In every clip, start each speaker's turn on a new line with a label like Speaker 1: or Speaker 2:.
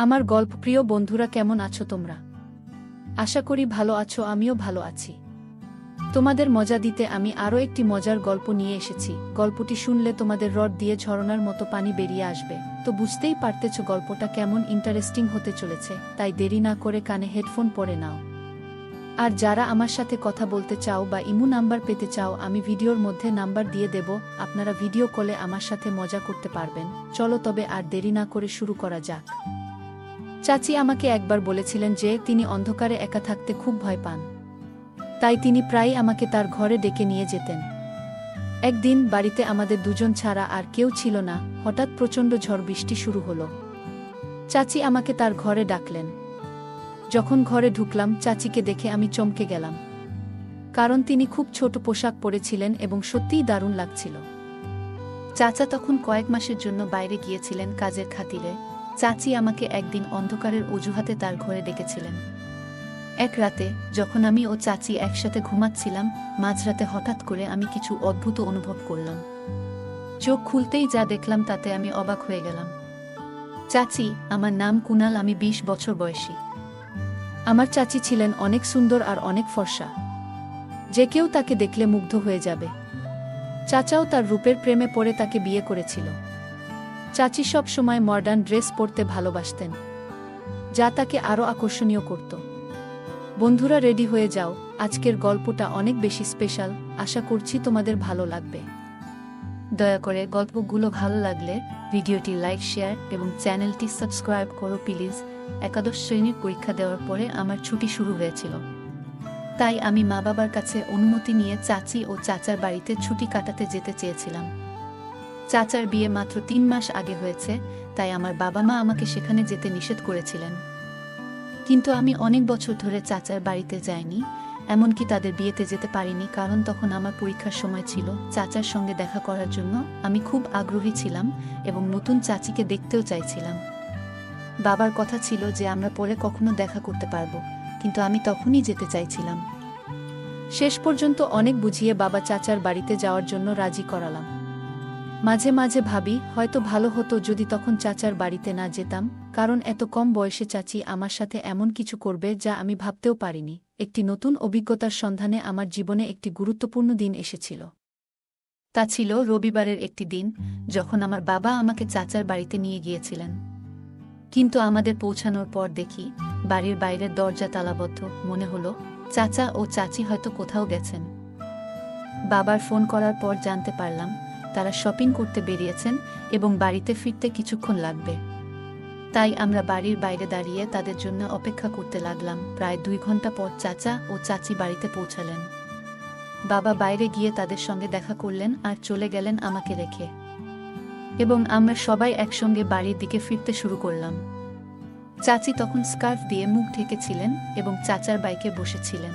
Speaker 1: আমার গল্পপ্রিয় বন্ধুরা, কেমন আছো তোমরা? আশা করি ভালো আছো, আমিও ভালো আছি। তোমাদের মজা দিতে আমি আরও একটি মজার গল্প নিয়ে এসেছি। গল্পটি শুনলে তোমাদের রড দিয়ে ঝরনার মতো পানি বেরিয়ে আসবে। তো বুঝতেই পারতেছ গল্পটা কেমন ইন্টারেস্টিং হতে চলেছে, তাই দেরি না করে কানে হেডফোন পরে নাও। আর যারা আমার সাথে কথা বলতে চাও বা ইমো নাম্বার পেতে চাও, আমি ভিডিওর মধ্যে নাম্বার দিয়ে দেব, আপনারা ভিডিও কলে আমার সাথে মজা করতে পারবেন। চলো তবে আর দেরি না করে শুরু করা যাক। চাচি আমাকে একবার বলেছিলেন যে তিনি অন্ধকারে একা থাকতে খুব ভয় পান। তাই তিনি প্রায়ই আমাকে তার ঘরে ডেকে নিয়ে যেতেন। একদিন বাড়িতে আমাদের দুজন ছাড়া আর কেউ ছিল না। হঠাৎ প্রচণ্ড ঝড় বৃষ্টি শুরু হলো। চাচি আমাকে তার ঘরে ডাকলেন। যখন ঘরে ঢুকলাম, চাচিকে দেখে আমি চমকে গেলাম। কারণ তিনি খুব ছোট পোশাক পরেছিলেন এবং সত্যিই দারুণ লাগছিল। চাচা তখন কয়েক মাসের জন্য বাইরে গিয়েছিলেন কাজের খাতিরে। চাচি আমাকে একদিন অন্ধকারের অজুহাতে তার ঘরে ডেকেছিলেন। এক রাতে যখন আমি ও চাচি একসাথে ঘুমাচ্ছিলাম, মাঝরাতে হঠাৎ করে আমি কিছু অদ্ভুত অনুভব করলাম। চোখ খুলতেই যা দেখলাম তাতে আমি অবাক হয়ে গেলাম। চাচি, আমার নাম কুনাল, আমি 20 বছর বয়সী। আমার চাচি ছিলেন অনেক সুন্দর আর অনেক ফর্সা। যে কেউ তাকে দেখলে মুগ্ধ হয়ে যাবে। চাচাও তার রূপের প্রেমে পড়ে তাকে বিয়ে করেছিল। চাচি সব সময় মডার্ন ড্রেস পরতে ভালোবাসতেন, যা তাকে আরও আকর্ষণীয় করত। বন্ধুরা, রেডি হয়ে যাও, আজকের গল্পটা অনেক বেশি স্পেশাল। আশা করছি তোমাদের ভালো লাগবে। দয়া করে গল্পগুলো ভালো লাগলে ভিডিওটি লাইক, শেয়ার এবং চ্যানেলটি সাবস্ক্রাইব করো প্লিজ। একাদশ শ্রেণীর পরীক্ষা দেওয়ার পরে আমার ছুটি শুরু হয়েছিল। তাই আমি মা বাবার কাছে অনুমতি নিয়ে চাচি ও চাচার বাড়িতে ছুটি কাটাতে যেতে চেয়েছিলাম। চাচার বিয়ে মাত্র 3 মাস আগে হয়েছে, তাই আমার বাবা মা আমাকে সেখানে যেতে নিষেধ করেছিলেন। কিন্তু আমি অনেক বছর ধরে চাচার বাড়িতে যাইনি, এমনকি তাদের বিয়েতে যেতে পারিনি, কারণ তখন আমার পরীক্ষার সময় ছিল। চাচার সঙ্গে দেখা করার জন্য আমি খুব আগ্রহী ছিলাম এবং নতুন চাচিকে দেখতেও চাইছিলাম। বাবার কথা ছিল যে আমরা পরে কখনো দেখা করতে পারবো, কিন্তু আমি তখনই যেতে চাইছিলাম। শেষ পর্যন্ত অনেক বুঝিয়ে বাবা চাচার বাড়িতে যাওয়ার জন্য রাজি করালাম। মাঝে মাঝে ভাবি, হয়তো ভালো হতো যদি তখন চাচার বাড়িতে না যেতাম, কারণ এত কম বয়সে চাচি আমার সাথে এমন কিছু করবে যা আমি ভাবতেও পারিনি। একটি নতুন অভিজ্ঞতার সন্ধানে আমার জীবনে একটি গুরুত্বপূর্ণ দিন এসেছিল। তা ছিল রবিবারের একটি দিন, যখন আমার বাবা আমাকে চাচার বাড়িতে নিয়ে গিয়েছিলেন। কিন্তু আমাদের পৌঁছানোর পর দেখি বাড়ির বাইরের দরজা তালাবদ্ধ। মনে হলো চাচা ও চাচি হয়তো কোথাও গেছেন। বাবার ফোন করার পর জানতে পারলাম তারা শপিং করতে বেরিয়েছেন এবং বাড়িতে ফিরতে কিছুক্ষণ লাগবে। তাই আমরা বাড়ির বাইরে দাঁড়িয়ে তাদের জন্য অপেক্ষা করতে লাগলাম। প্রায় 2 ঘন্টা পর চাচা ও চাচি বাড়িতে পৌঁছালেন। বাবা বাইরে গিয়ে তাদের সঙ্গে দেখা করলেন আর চলে গেলেন আমাকে রেখে, এবং আমরা সবাই একসঙ্গে বাড়ির দিকে ফিরতে শুরু করলাম। চাচি তখন স্কার্ফ দিয়ে মুখ ঢেকেছিলেন এবং চাচার বাইকে বসেছিলেন।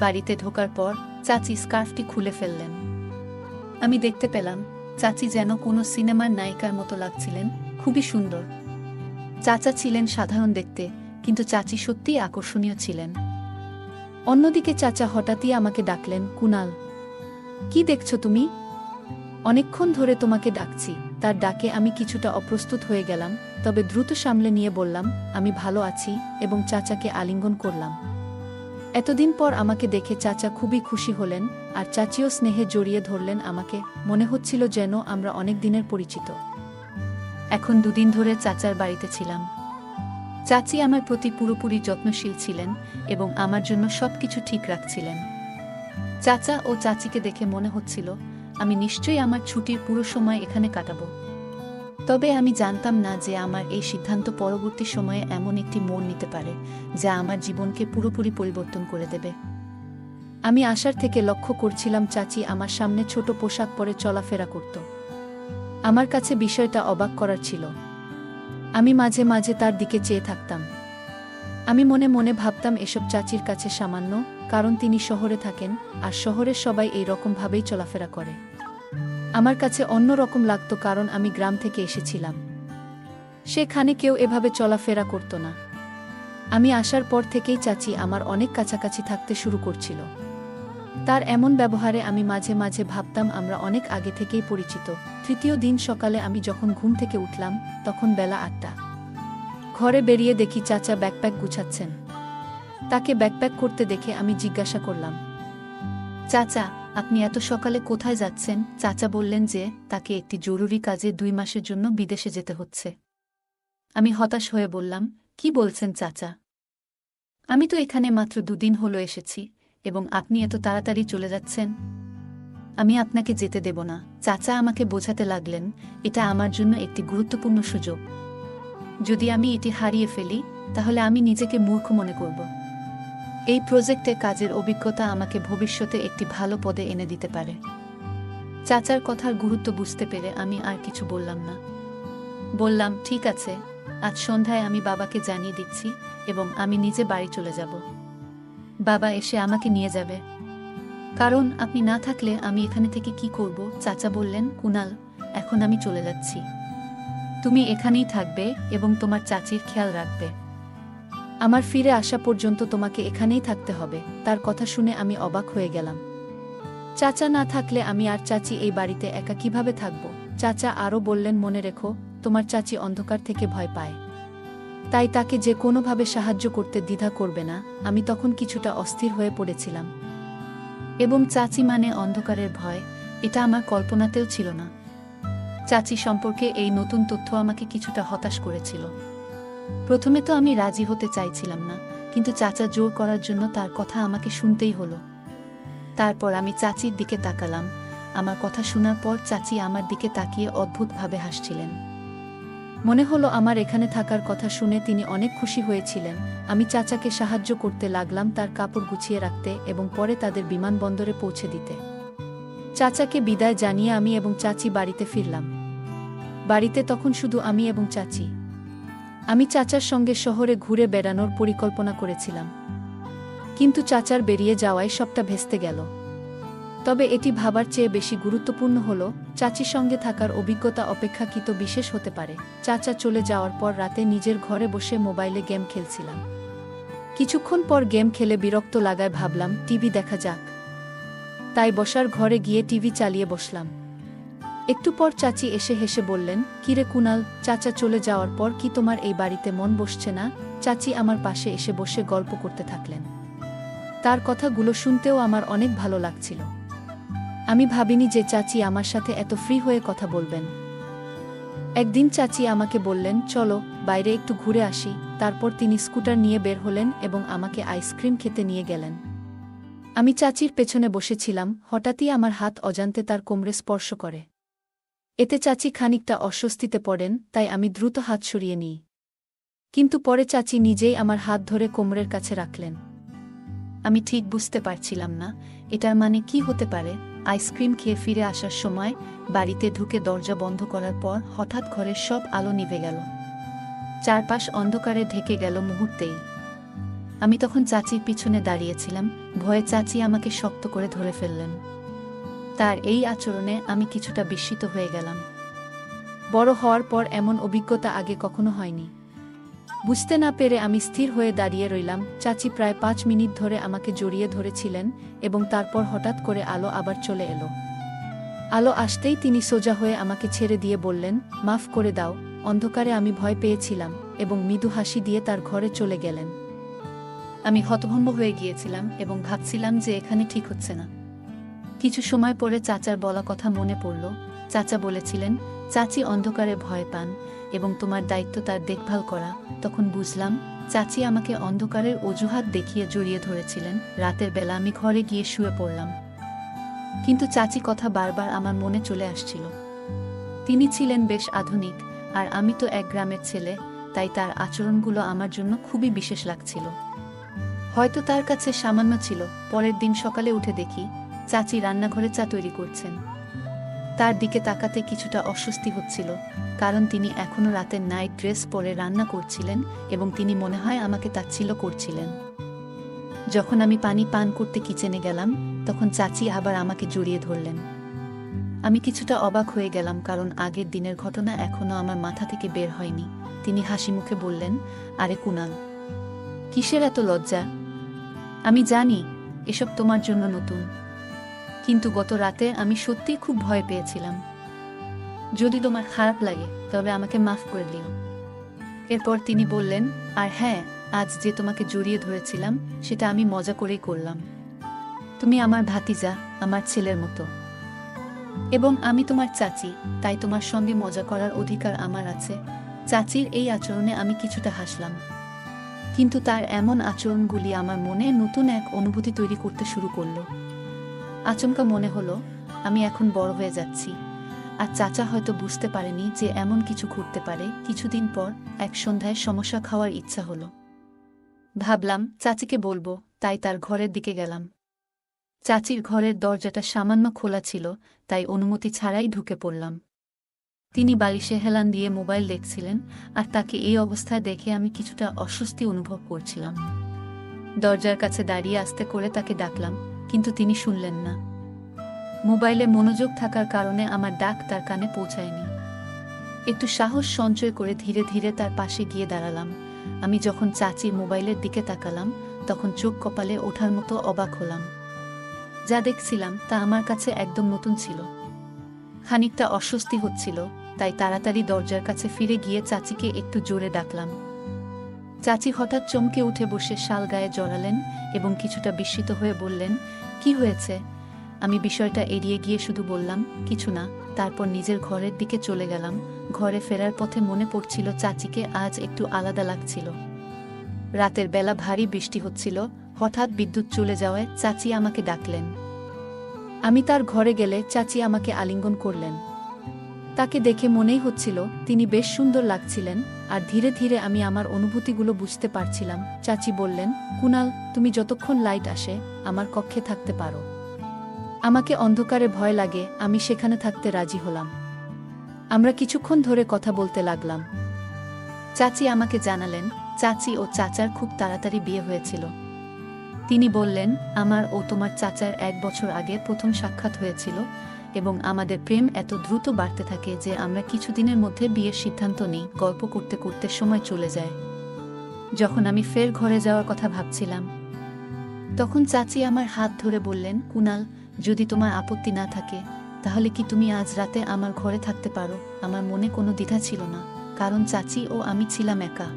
Speaker 1: বাড়িতে ঢোকার পর চাচি স্কার্ফটি খুলে ফেললেন। আমি দেখতে পেলাম চাচি যেন কোনো সিনেমার নায়িকার মতো লাগছিলেন, খুবই সুন্দর। চাচা ছিলেন সাধারণ দেখতে, কিন্তু চাচি সত্যিই আকর্ষণীয় ছিলেন। অন্যদিকে চাচা হঠাৎই আমাকে ডাকলেন, কুনাল, কি দেখছো তুমি? অনেকক্ষণ ধরে তোমাকে ডাকছি। তার ডাকে আমি কিছুটা অপ্রস্তুত হয়ে গেলাম, তবে দ্রুত সামলে নিয়ে বললাম, আমি ভালো আছি, এবং চাচাকে আলিঙ্গন করলাম। এতদিন পর আমাকে দেখে চাচা খুবই খুশি হলেন, আর চাচিও স্নেহে জড়িয়ে ধরলেন আমাকে। মনে হচ্ছিল যেন আমরা অনেক দিনের পরিচিত। এখন 2 দিন ধরে চাচার বাড়িতে ছিলাম। চাচি আমার প্রতি পুরোপুরি যত্নশীল ছিলেন এবং আমার জন্য সবকিছু ঠিক রাখছিলেন। চাচা ও চাচিকে দেখে মনে হচ্ছিল আমি নিশ্চয়ই আমার ছুটির পুরো সময় এখানে কাটাবো। তবে আমি জানতাম না যে আমার এই সিদ্ধান্ত পরবর্তী সময়ে এমন একটি মোড় নিতে পারে যা আমার জীবনকে পুরোপুরি পরিবর্তন করে দেবে। আমি আসার থেকে লক্ষ্য করছিলাম চাচি আমার সামনে ছোট পোশাক পরে চলাফেরা করত। আমার কাছে বিষয়টা অবাক করার ছিল। আমি মাঝে মাঝে তার দিকে চেয়ে থাকতাম। আমি মনে মনে ভাবতাম এসব চাচির কাছে সামান্য, কারণ তিনি শহরে থাকেন আর শহরের সবাই এই রকমভাবেই চলাফেরা করে। আমার কাছে অন্য রকম লাগতো, কারণ আমি গ্রাম থেকে এসেছিলাম। সেখানে কেউ এভাবে চলাফেরা করত না। আমি আসার পর থেকেই চাচি আমার অনেক কাছাকাছি থাকতে শুরু করছিল। তার এমন ব্যবহারে আমি মাঝে মাঝে ভাবতাম আমরা অনেক আগে থেকেই পরিচিত। তৃতীয় দিন সকালে আমি যখন ঘুম থেকে উঠলাম, তখন বেলা 8টা। ঘরে বেরিয়ে দেখি চাচা ব্যাকপ্যাক গুছাচ্ছেন। তাকে ব্যাকপ্যাক করতে দেখে আমি জিজ্ঞাসা করলাম, চাচা, আপনি এত সকালে কোথায় যাচ্ছেন? চাচা বললেন যে তাকে একটি জরুরি কাজে 2 মাসের জন্য বিদেশে যেতে হচ্ছে। আমি হতাশ হয়ে বললাম, কি বলছেন চাচা? আমি তো এখানে মাত্র 2 দিন হলো এসেছি, এবং আপনি এত তাড়াতাড়ি চলে যাচ্ছেন। আমি আপনাকে যেতে দেব না। চাচা আমাকে বোঝাতে লাগলেন, এটা আমার জন্য একটি গুরুত্বপূর্ণ সুযোগ। যদি আমি এটি হারিয়ে ফেলি, তাহলে আমি নিজেকে মূর্খ মনে করব। এই প্রজেক্টে কাজের অভিজ্ঞতা আমাকে ভবিষ্যতে একটি ভালো পদে এনে দিতে পারে। চাচার কথার গুরুত্ব বুঝতে পেরে আমি আর কিছু বললাম না। বললাম, ঠিক আছে, আজ সন্ধ্যায় আমি বাবাকে জানিয়ে দিচ্ছি এবং আমি নিজে বাড়ি চলে যাব। বাবা এসে আমাকে নিয়ে যাবে। কারণ আপনি না থাকলে আমি এখানে থেকে কি করব? চাচা বললেন, কুনাল, এখন আমি চলে যাচ্ছি। তুমি এখানেই থাকবে এবং তোমার চাচির খেয়াল রাখবে। আমার ফিরে আসা পর্যন্ত তোমাকে এখানেই থাকতে হবে। তার কথা শুনে আমি অবাক হয়ে গেলাম। চাচা না থাকলে আমি আর চাচি এই বাড়িতে একা কিভাবে থাকব? চাচা আরও বললেন, মনে রেখো, তোমার চাচি অন্ধকার থেকে ভয় পায়, তাই তাকে যে কোনোভাবে সাহায্য করতে দ্বিধা করবে না। আমি তখন কিছুটা অস্থির হয়ে পড়েছিলাম। এবং চাচি মানে অন্ধকারের ভয়, এটা আমার কল্পনাতেও ছিল না। চাচি সম্পর্কে এই নতুন তথ্য আমাকে কিছুটা হতাশ করেছিল। প্রথমে তো আমি রাজি হতে চাইছিলাম না, কিন্তু চাচা জোর করার জন্য তার কথা আমাকে শুনতেই হলো। তারপর আমি চাচির দিকে তাকালাম। আমার কথা শোনার পর চাচি আমার দিকে তাকিয়ে অদ্ভুতভাবে হাসছিলেন। মনে হলো আমার এখানে থাকার কথা শুনে তিনি অনেক খুশি হয়েছিলেন। আমি চাচাকে সাহায্য করতে লাগলাম তার কাপড় গুছিয়ে রাখতে এবং পরে তাদের বিমানবন্দরে পৌঁছে দিতে। চাচাকে বিদায় জানিয়ে আমি এবং চাচি বাড়িতে ফিরলাম। বাড়িতে তখন শুধু আমি এবং চাচি। আমি চাচার সঙ্গে শহরে ঘুরে বেড়ানোর পরিকল্পনা করেছিলাম, কিন্তু চাচার বেরিয়ে যাওয়ায় সবটা ভেস্তে গেল। তবে এটি ভাবার চেয়ে বেশি গুরুত্বপূর্ণ হল, চাচির সঙ্গে থাকার অভিজ্ঞতা অপেক্ষাকৃত বিশেষ হতে পারে। চাচা চলে যাওয়ার পর রাতে নিজের ঘরে বসে মোবাইলে গেম খেলছিলাম। কিছুক্ষণ পর গেম খেলে বিরক্ত লাগায় ভাবলাম টিভি দেখা যাক। তাই বসার ঘরে গিয়ে টিভি চালিয়ে বসলাম। একটু পর চাচি এসে হেসে বললেন, কিরে কুনাল, চাচা চলে যাওয়ার পর কি তোমার এই বাড়িতে মন বসছে না? চাচি আমার পাশে এসে বসে গল্প করতে থাকলেন। তার কথাগুলো শুনতেও আমার অনেক ভালো লাগছিল। আমি ভাবিনি যে চাচি আমার সাথে এত ফ্রি হয়ে কথা বলবেন। একদিন চাচি আমাকে বললেন, চলো বাইরে একটু ঘুরে আসি। তারপর তিনি স্কুটার নিয়ে বের হলেন এবং আমাকে আইসক্রিম খেতে নিয়ে গেলেন। আমি চাচির পেছনে বসেছিলাম, হঠাৎই আমার হাত অজান্তে তার কোমরে স্পর্শ করে। এতে চাচি খানিকটা অস্বস্তিতে পড়েন, তাই আমি দ্রুত হাত সরিয়ে নিই। কিন্তু পরে চাচি নিজেই আমার হাত ধরে কোমরের কাছে রাখলেন। আমি ঠিক বুঝতে পারছিলাম না এটার মানে কি হতে পারে। আইসক্রিম খেয়ে ফিরে আসার সময় বাড়িতে ঢুকে দরজা বন্ধ করার পর হঠাৎ ঘরের সব আলো নিভে গেল। চারপাশ অন্ধকারে ঢেকে গেল মুহূর্তেই। আমি তখন চাচির পিছনে দাঁড়িয়েছিলাম, ভয়ে চাচি আমাকে শক্ত করে ধরে ফেললেন। তার এই আচরণে আমি কিছুটা বিস্মিত হয়ে গেলাম। বড় হওয়ার পর এমন অভিজ্ঞতা আগে কখনো হয়নি। বুঝতে না পেরে আমি স্থির হয়ে দাঁড়িয়ে রইলাম। চাচি প্রায় 5 মিনিট ধরে আমাকে জড়িয়ে ধরেছিলেন এবং তারপর হঠাৎ করে আলো আবার চলে এলো। আলো আসতেই তিনি সোজা হয়ে আমাকে ছেড়ে দিয়ে বললেন, মাফ করে দাও, অন্ধকারে আমি ভয় পেয়েছিলাম, এবং মৃদু হাসি দিয়ে তার ঘরে চলে গেলেন। আমি হতভম্ব হয়ে গিয়েছিলাম এবং ভাবছিলাম যে এখানে ঠিক হচ্ছে না। কিছু সময় পরে চাচার বলা কথা মনে পড়ল। চাচা বলেছিলেন, চাচি অন্ধকারে ভয় পান এবং তোমার দায়িত্ব তার দেখভাল করা। তখন বুঝলাম চাচি আমাকে অন্ধকারের অজুহাত দেখিয়ে জড়িয়ে ধরেছিলেন। রাতের বেলা আমি ঘরে গিয়ে শুয়ে পড়লাম, কিন্তু চাচি কথা বারবার আমার মনে চলে আসছিল। তিনি ছিলেন বেশ আধুনিক, আর আমি তো এক গ্রামের ছেলে, তাই তার আচরণগুলো আমার জন্য খুবই বিশেষ লাগছিল। হয়তো তার কাছে সামান্য ছিল। পরের দিন সকালে উঠে দেখি চাচি রান্নাঘরে চা তৈরি করছেন। তার দিকে তাকাতে কিছুটা অস্বস্তি হচ্ছিল, কারণ তিনি এখনো রাতের নাইট ড্রেস পরে রান্না করছিলেন এবং তিনি মনে হয় আমাকে তাচ্ছিল্য করছিলেন। যখন আমি পানি পান করতে কিচেনে গেলাম, তখন চাচি আবার আমাকে জড়িয়ে ধরলেন। আমি কিছুটা অবাক হয়ে গেলাম, কারণ আগের দিনের ঘটনা এখনো আমার মাথা থেকে বের হয়নি। তিনি হাসি মুখে বললেন, আরে কুনাল, কিসের এত লজ্জা? আমি জানি এসব তোমার জন্য নতুন, কিন্তু গত রাতে আমি সত্যিই খুব ভয় পেয়েছিলাম। যদি তোমার খারাপ লাগে তবে আমাকে মাফ করে দিও। এরপর তিনি বললেন, আর হ্যাঁ, আজ যে তোমাকে জড়িয়ে ধরেছিলাম সেটা আমি মজা করেই করলাম। তুমি আমার ভাতিজা, আমার ছেলের মতো, এবং আমি তোমার চাচি, তাই তোমার সঙ্গে মজা করার অধিকার আমার আছে। চাচির এই আচরণে আমি কিছুটা হাসলাম, কিন্তু তার এমন আচরণগুলি আমার মনে নতুন এক অনুভূতি তৈরি করতে শুরু করল। আচমকা মনে হলো আমি এখন বড় হয়ে যাচ্ছি, আর চাচা হয়তো বুঝতে পারেনি যে এমন কিছু ঘটতে পারে। কিছুদিন পর এক সন্ধ্যায় সমস্যা খাওয়ার ইচ্ছা হলো। ভাবলাম চাচিকে বলবো, তাই তার ঘরের দিকে গেলাম। চাচির ঘরের দরজাটা সামান্য খোলা ছিল, তাই অনুমতি ছাড়াই ঢুকে পড়লাম। তিনি বালিশে হেলান দিয়ে মোবাইল দেখছিলেন, আর তাকে এই অবস্থায় দেখে আমি কিছুটা অস্বস্তি অনুভব করছিলাম। দরজার কাছে দাঁড়িয়ে আস্তে করে তাকে ডাকলাম, কিন্তু তিনি শুনলেন না। মোবাইলে মনোযোগ থাকার কারণে আমার ডাক তার কানে পৌঁছায়নি। একটু সাহস সঞ্চয় করে ধীরে ধীরে তার পাশে গিয়ে দাঁড়ালাম। আমি যখন চাচির মোবাইলের দিকে তাকালাম, তখন চোখ কপালে ওঠার মতো অবাক হলাম। যা দেখছিলাম তা আমার কাছে একদম নতুন ছিল। খানিকটা অস্বস্তি হচ্ছিল, তাই তাড়াতাড়ি দরজার কাছে ফিরে গিয়ে চাচিকে একটু জোরে ডাকলাম। চাচি হঠাৎ চমকে উঠে বসে শাল গায়ে জড়ালেন এবং কিছুটা বিস্মিত হয়ে বললেন, কি হয়েছে? আমি বিষয়টা এড়িয়ে গিয়ে শুধু বললাম, কিছু না। তারপর নিজের ঘরের দিকে চলে গেলাম। ঘরে ফেরার পথে মনে পড়ছিল চাচিকে আজ একটু আলাদা লাগছিল। রাতের বেলা ভারী বৃষ্টি হচ্ছিল। হঠাৎ বিদ্যুৎ চলে যাওয়ায় চাচি আমাকে ডাকলেন। আমি তার ঘরে গেলে চাচি আমাকে আলিঙ্গন করলেন। তাকে দেখে মনেই হচ্ছিল তিনি বেশ সুন্দর লাগছিলেন, আর ধীরে ধীরে আমি আমার অনুভূতিগুলো বুঝতে পারছিলাম। চাচি বললেন, কুনাল, তুমি যতক্ষণ লাইট আসে আমার কক্ষে থাকতে পারো। আমাকে অন্ধকারে ভয় লাগে, আমি সেখানে থাকতে রাজি হলাম। আমরা কিছুক্ষণ ধরে কথা বলতে লাগলাম। চাচি আমাকে জানালেন চাচি ও চাচার খুব তাড়াতাড়ি বিয়ে হয়েছিল। তিনি বললেন, আমার ও তোমার চাচার 1 বছর আগে প্রথম সাক্ষাৎ হয়েছিল, এবং আমাদের প্রেম এত দ্রুত বাড়তে থাকে যে আমরা কিছুদিনের মধ্যে বিয়ের সিদ্ধান্ত নিই। গল্প করতে করতে সময় চলে যায়। যখন আমি ফের ঘরে যাওয়ার কথা ভাবছিলাম, তখন চাচি আমার হাত ধরে বললেন, কুনাল, যদি তোমার আপত্তি না থাকে তাহলে কি তুমি আজ রাতে আমার ঘরে থাকতে পারো? আমার মনে কোনো দ্বিধা ছিল না, কারণ চাচি ও আমি ছিলাম একা।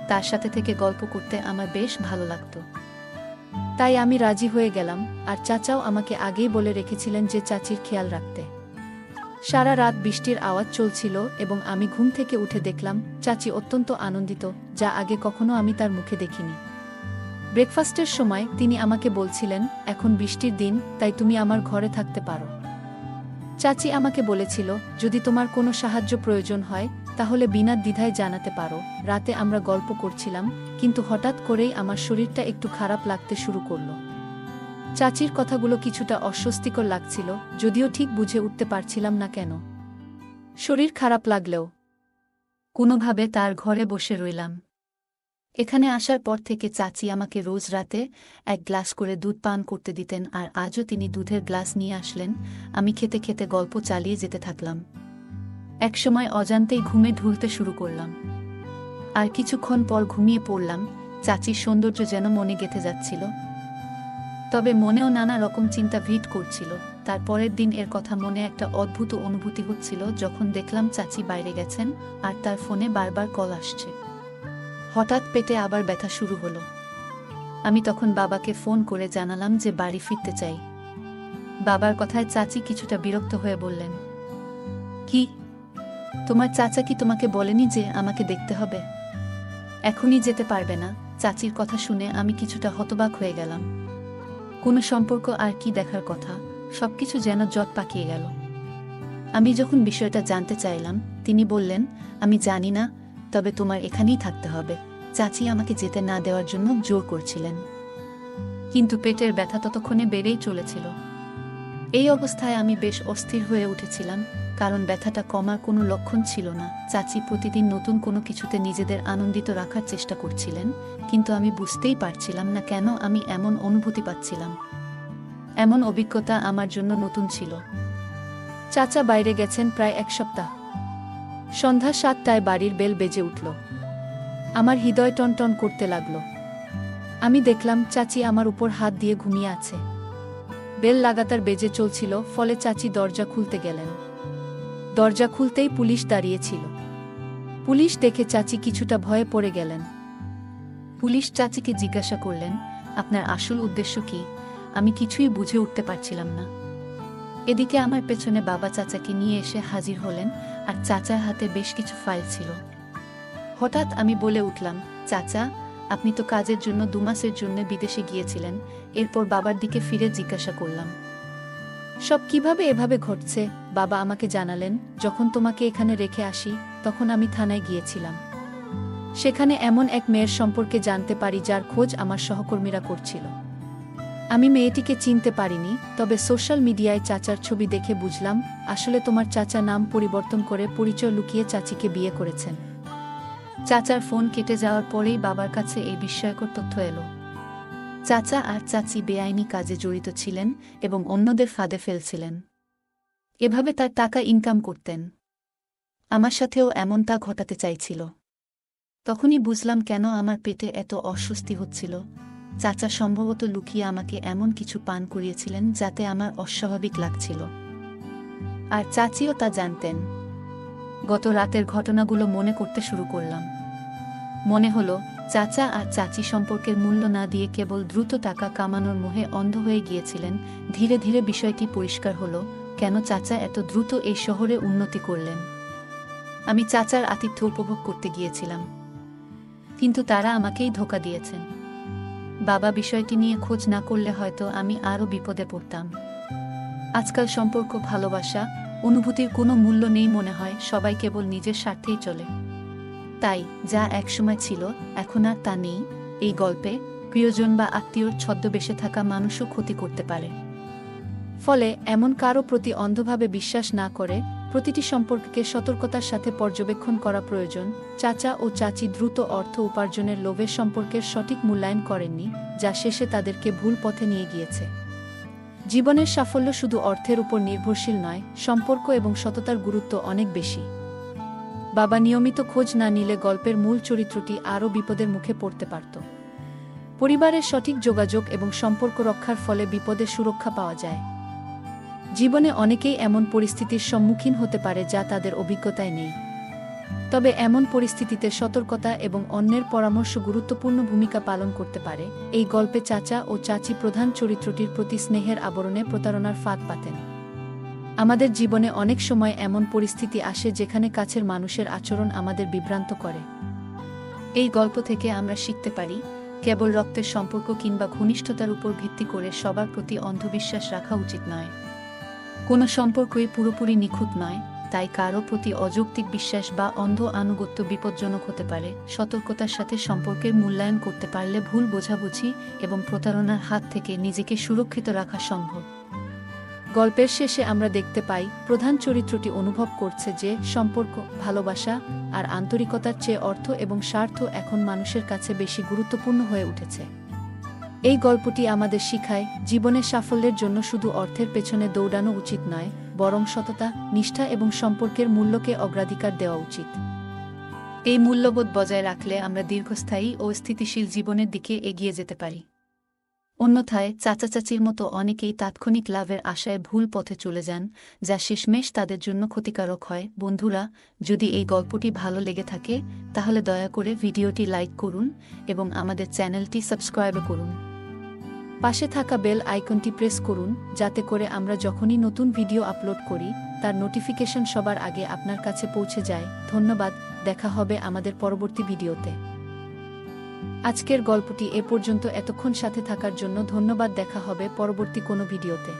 Speaker 1: তার সাথে থেকে গল্প করতে আমার বেশ ভালো লাগতো। তাই আমি রাজি হয়ে গেলাম, আর চাচাও আমাকে আগেই বলে রেখেছিলেন যে চাচির খেয়াল রাখতে। সারা রাত বৃষ্টির আওয়াজ চলছিল এবং আমি ঘুম থেকে উঠে দেখলাম চাচি অত্যন্ত আনন্দিত, যা আগে কখনো আমি তার মুখে দেখিনি। ব্রেকফাস্টের সময় তিনি আমাকে বলছিলেন, এখন বৃষ্টির দিন, তাই তুমি আমার ঘরে থাকতে পারো। চাচি আমাকে বলেছিল, যদি তোমার কোনো সাহায্য প্রয়োজন হয় তাহলে বিনা দ্বিধায় জানাতে পারো। রাতে আমরা গল্প করছিলাম, কিন্তু হঠাৎ করেই আমার শরীরটা একটু খারাপ লাগতে শুরু করল। চাচির কথাগুলো কিছুটা অস্বস্তিকর লাগছিল, যদিও ঠিক বুঝে উঠতে পারছিলাম না কেন। শরীর খারাপ লাগলেও কোনোভাবে তার ঘরে বসে রইলাম। এখানে আসার পর থেকে চাচি আমাকে রোজ রাতে 1 গ্লাস করে দুধ পান করতে দিতেন, আর আজও তিনি দুধের গ্লাস নিয়ে আসলেন। আমি খেতে খেতে গল্প চালিয়ে যেতে থাকলাম। একসময় অজান্তেই ঘুমে ঢুলতে শুরু করলাম, আর কিছুক্ষণ পর ঘুমিয়ে পড়লাম। চাচির সৌন্দর্য যেন মনে গেঁথে যাচ্ছিল, তবে মনেও নানা রকম চিন্তা ভিড় করছিল। তার পরের দিন এর কথা মনে একটা অদ্ভুত অনুভূতি হচ্ছিল যখন দেখলাম চাচি বাইরে গেছেন, আর তার ফোনে বারবার কল আসছে। হঠাৎ পেটে আবার ব্যথা শুরু হলো। আমি তখন বাবাকে ফোন করে জানালাম যে বাড়ি ফিরতে চাই। বাবার কথায় চাচি কিছুটা বিরক্ত হয়ে বললেন, কি, তোমার চাচা কি তোমাকে বলেনি যে আমাকে দেখতে হবে? এখনই যেতে পারবে না? চাচির কথা শুনে আমি কিছুটা হতবাক হয়ে গেলাম। কোনো সম্পর্ক আর কি দেখার কথা, সবকিছু যেন জট পাকিয়ে গেল। আমি যখন বিষয়টা জানতে চাইলাম, তিনি বললেন, আমি জানি না, তবে তোমার এখানেই থাকতে হবে। চাচি আমাকে যেতে না দেওয়ার জন্য জোর করছিলেন, কিন্তু পেটের ব্যথা ততক্ষণে বেড়েই চলেছিল। এই অবস্থায় আমি বেশ অস্থির হয়ে উঠেছিলাম, কারণ ব্যথাটা কমার কোনো লক্ষণ ছিল না। চাচি প্রতিদিন নতুন কোনো কিছুতে নিজেদের আনন্দিত রাখার চেষ্টা করছিলেন, কিন্তু আমি বুঝতেই পারছিলাম না কেন আমি এমন অনুভূতি পাচ্ছিলাম। এমন অভিজ্ঞতা আমার জন্য নতুন ছিল। চাচা বাইরে গেছেন প্রায় 1 সপ্তাহ। সন্ধ্যা 7টায় বাড়ির বেল বেজে উঠল। আমার হৃদয় টনটন করতে লাগল। আমি দেখলাম চাচি আমার উপর হাত দিয়ে ঘুমিয়ে আছে। বেল লাগাতার বেজে চলছিল, ফলে চাচি দরজা খুলতে গেলেন। দরজা খুলতেই পুলিশ দাঁড়িয়েছিল। পুলিশ দেখে চাচি কিছুটা ভয়ে পড়ে গেলেন। পুলিশ চাচিকে জিজ্ঞাসা করলেন, আপনার আসল উদ্দেশ্য কি? আমি কিছুই বুঝে উঠতে পারছিলাম না। এদিকে আমার পেছনে বাবা চাচাকে নিয়ে এসে হাজির হলেন, আর চাচার হাতে বেশ কিছু ফাইল ছিল। হঠাৎ আমি বলে উঠলাম, চাচা, আপনি তো কাজের জন্য 2 মাসের জন্য বিদেশে গিয়েছিলেন। এরপর বাবার দিকে ফিরে জিজ্ঞাসা করলাম, সব কিভাবে এভাবে ঘটছে? বাবা আমাকে জানালেন, যখন তোমাকে এখানে রেখে আসি তখন আমি থানায় গিয়েছিলাম। সেখানে এমন এক মেয়ের সম্পর্কে জানতে পারি যার খোঁজ আমার সহকর্মীরা করছিল। আমি মেয়েটিকে চিনতে পারিনি, তবে সোশ্যাল মিডিয়ায় চাচার ছবি দেখে বুঝলাম আসলে তোমার চাচা নাম পরিবর্তন করে পরিচয় লুকিয়ে চাচিকে বিয়ে করেছেন। চাচার ফোন কেটে যাওয়ার পরেই বাবার কাছে এই বিস্ময়কর তথ্য এলো। চাচা আর চাচি বেআইনি কাজে জড়িত ছিলেন এবং অন্যদের ফাঁদে ফেলছিলেন। এভাবে তার টাকা ইনকাম করতেন। আমার সাথেও এমনটা ঘটাতে চাইছিল। তখনই বুঝলাম কেন আমার পেটে এত অস্বস্তি হচ্ছিল। চাচা সম্ভবত লুকিয়ে আমাকে এমন কিছু পান করিয়েছিলেন যাতে আমার অস্বাভাবিক লাগছিল। আর চাচিও তা জানতেন। গত রাতের ঘটনাগুলো মনে করতে শুরু করলাম। মনে হলো চাচা আর চাচি সম্পর্কের মূল্য না দিয়ে কেবল দ্রুত টাকা কামানোর মোহে অন্ধ হয়ে গিয়েছিলেন। ধীরে ধীরে বিষয়টি পরিষ্কার হলো, কেন চাচা এত দ্রুত এই শহরে উন্নতি করলেন। আমি চাচার আতিথ্য উপভোগ করতে গিয়েছিলাম, কিন্তু তারা আমাকেই ধোঁকা দিয়েছেন। বাবা বিষয়টি নিয়ে খোঁজ না করলে হয়তো আমি আরও বিপদে পড়তাম। আজকাল সম্পর্ক, ভালোবাসা, অনুভূতির কোনো মূল্য নেই মনে হয়, সবাই কেবল নিজের স্বার্থেই চলে। তাই যা একসময় ছিল এখন আর তা নেই। এই গল্পে প্রিয়জন বা আত্মীয়র ছদ্মবেশে থাকা মানুষও ক্ষতি করতে পারে। ফলে এমন কারো প্রতি অন্ধভাবে বিশ্বাস না করে প্রতিটি সম্পর্ককে সতর্কতার সাথে পর্যবেক্ষণ করা প্রয়োজন। চাচা ও চাচি দ্রুত অর্থ উপার্জনের লোভে সম্পর্কের সঠিক মূল্যায়ন করেননি, যা শেষে তাদেরকে ভুল পথে নিয়ে গিয়েছে। জীবনের সাফল্য শুধু অর্থের উপর নির্ভরশীল নয়, সম্পর্ক এবং সততার গুরুত্ব অনেক বেশি। বাবা নিয়মিত খোঁজ না নিলে গল্পের মূল চরিত্রটি আরও বিপদের মুখে পড়তে পারত। পরিবারের সঠিক যোগাযোগ এবং সম্পর্ক রক্ষার ফলে বিপদে সুরক্ষা পাওয়া যায়। জীবনে অনেকেই এমন পরিস্থিতির সম্মুখীন হতে পারে যা তাদের অভিজ্ঞতায় নেই। তবে এমন পরিস্থিতিতে সতর্কতা এবং অন্যের পরামর্শ গুরুত্বপূর্ণ ভূমিকা পালন করতে পারে। এই গল্পে চাচা ও চাচি প্রধান চরিত্রটির প্রতি স্নেহের আবরণে প্রতারণার ফাঁদ পাতেন। আমাদের জীবনে অনেক সময় এমন পরিস্থিতি আসে যেখানে কাছের মানুষের আচরণ আমাদের বিভ্রান্ত করে। এই গল্প থেকে আমরা শিখতে পারি, কেবল রক্তের সম্পর্ক কিংবা ঘনিষ্ঠতার উপর ভিত্তি করে সবার প্রতি অন্ধবিশ্বাস রাখা উচিত নয়। কোনো সম্পর্কই পুরোপুরি নিখুঁত নয়, তাই কারো প্রতি অযৌক্তিক বিশ্বাস বা অন্ধ আনুগত্য বিপজ্জনক হতে পারে। সতর্কতার সাথে সম্পর্কের মূল্যায়ন করতে পারলে ভুল বোঝাবুঝি এবং প্রতারণার হাত থেকে নিজেকে সুরক্ষিত রাখা সম্ভব। গল্পের শেষে আমরা দেখতে পাই প্রধান চরিত্রটি অনুভব করছে যে সম্পর্ক, ভালোবাসা আর আন্তরিকতার চেয়ে অর্থ এবং স্বার্থ এখন মানুষের কাছে বেশি গুরুত্বপূর্ণ হয়ে উঠেছে। এই গল্পটি আমাদের শিখায়, জীবনের সাফল্যের জন্য শুধু অর্থের পেছনে দৌড়ানো উচিত নয়, বরং সততা, নিষ্ঠা এবং সম্পর্কের মূল্যকে অগ্রাধিকার দেওয়া উচিত। এই মূল্যবোধ বজায় রাখলে আমরা দীর্ঘস্থায়ী ও স্থিতিশীল জীবনের দিকে এগিয়ে যেতে পারি। অন্যথায় চাচা চাচির মতো অনেকেই তাৎক্ষণিক লাভের আশায় ভুল পথে চলে যান, যা শেষমেশ তাদের জন্য ক্ষতিকারক হয়। বন্ধুরা, যদি এই গল্পটি ভালো লেগে থাকে তাহলে দয়া করে ভিডিওটি লাইক করুন এবং আমাদের চ্যানেলটি সাবস্ক্রাইব করুন। পাশে থাকা বেল আইকনটি প্রেস করুন যাতে করে আমরা যখনই নতুন ভিডিও আপলোড করি তার নোটিফিকেশন সবার আগে আপনার কাছে পৌঁছে যায়। ধন্যবাদ, দেখা হবে আমাদের পরবর্তী ভিডিওতে। আজকের গল্পটি এ পর্যন্ত। এতক্ষণ সাথে থাকার জন্য ধন্যবাদ। দেখা হবে পরবর্তী কোনো ভিডিওতে।